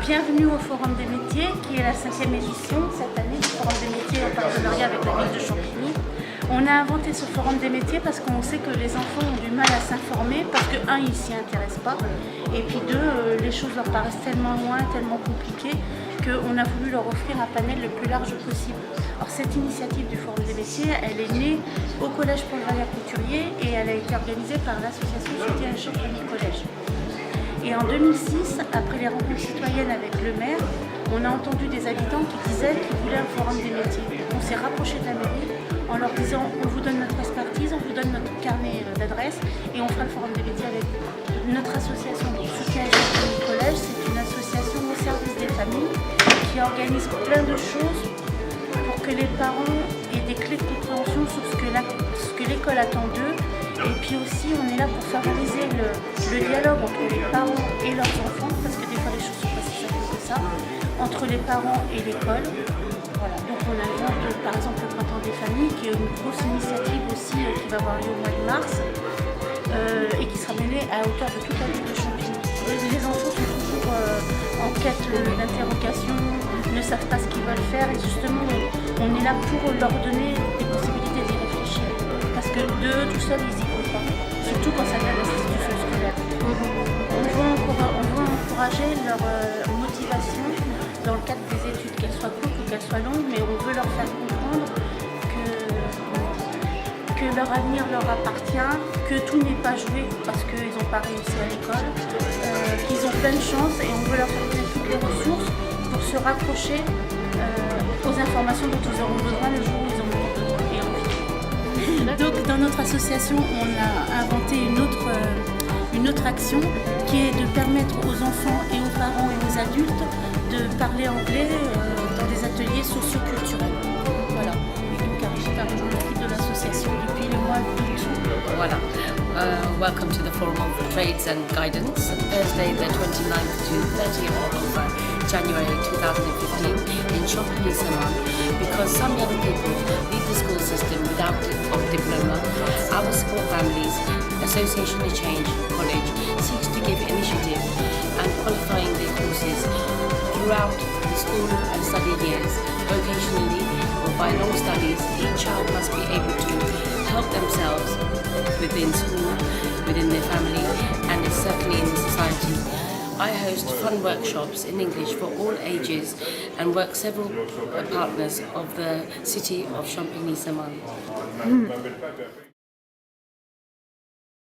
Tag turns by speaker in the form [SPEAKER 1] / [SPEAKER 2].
[SPEAKER 1] Bienvenue au Forum des métiers, qui est la 5e édition cette année du Forum des métiers en partenariat avec la ville de Champigny. On a inventé ce Forum des métiers parce qu'on sait que les enfants ont du mal à s'informer, parce que un, ils s'y intéressent pas, et puis deux, les choses leur paraissent tellement loin, tellement compliquées, qu'on a voulu leur offrir un panel le plus large possible. Alors cette initiative du Forum des métiers, elle est née au Collège Paul Valère Couturier et elle a été organisée par l'association Soutien et Champigny Collège. Et en 2006, après les rencontres citoyennes avec le maire, on a entendu des habitants qui disaient qu'ils voulaient un forum des métiers. On s'est rapproché de la mairie en leur disant on vous donne notre expertise, on vous donne notre carnet d'adresse et on fera le forum des métiers avec vous. Notre association Soutien et Champigny Collège, c'est une association au service des familles qui organise plein de choses pour que les parents aient des clés de compréhension sur ce que l'école attend d'eux. Et puis aussi, on est là pour favoriser le dialogue entre les parents et leurs enfants, parce que des fois les choses sont pas si simples que ça, entre les parents et l'école. Voilà. Donc on invente par exemple le Printemps des familles, qui est une grosse initiative aussi qui va avoir lieu au mois de mars, et qui sera menée à hauteur de toute la ville de Champigny. Les enfants sont toujours en quête d'interrogation, ne savent pas ce qu'ils veulent faire, et justement on est là pour leur donner des possibilités d'y réfléchir. Parce que d'eux tout seuls, ils y vont pas. Surtout quand ça vient de l'institution scolaire. On veut encourager leur motivation dans le cadre des études, qu'elles soient courtes ou qu'elles soient longues, mais on veut leur faire comprendre que leur avenir leur appartient, que tout n'est pas joué parce qu'ils n'ont pas réussi à l'école, qu'ils ont plein de chance et on veut leur faire donner toutes les ressources pour se raccrocher aux informations dont ils auront besoin le jour où ils en auront besoin et envie. Donc dans notre association, on a inventé une autre action qui est de permettre aux enfants et aux parents et aux adultes de parler anglais dans des ateliers socioculturels. Voilà. Et donc Archita a rejoint l'équipe de l'association depuis le mois d'août.
[SPEAKER 2] Voilà. Welcome to the Forum of Trades and Guidance, Thursday the 29th to 30th of January 2015 in Champigny-Saman. Because some young people leave the school system without a diploma, our Support Families Association of Change College seeks to give initiative and qualifying their courses throughout the school and study years. Vocationally or by long studies, each child must be able to help themselves within school, within their family, and certainly in society. I host fun workshops in English for all ages and work several partners of the city of Champigny-Saman.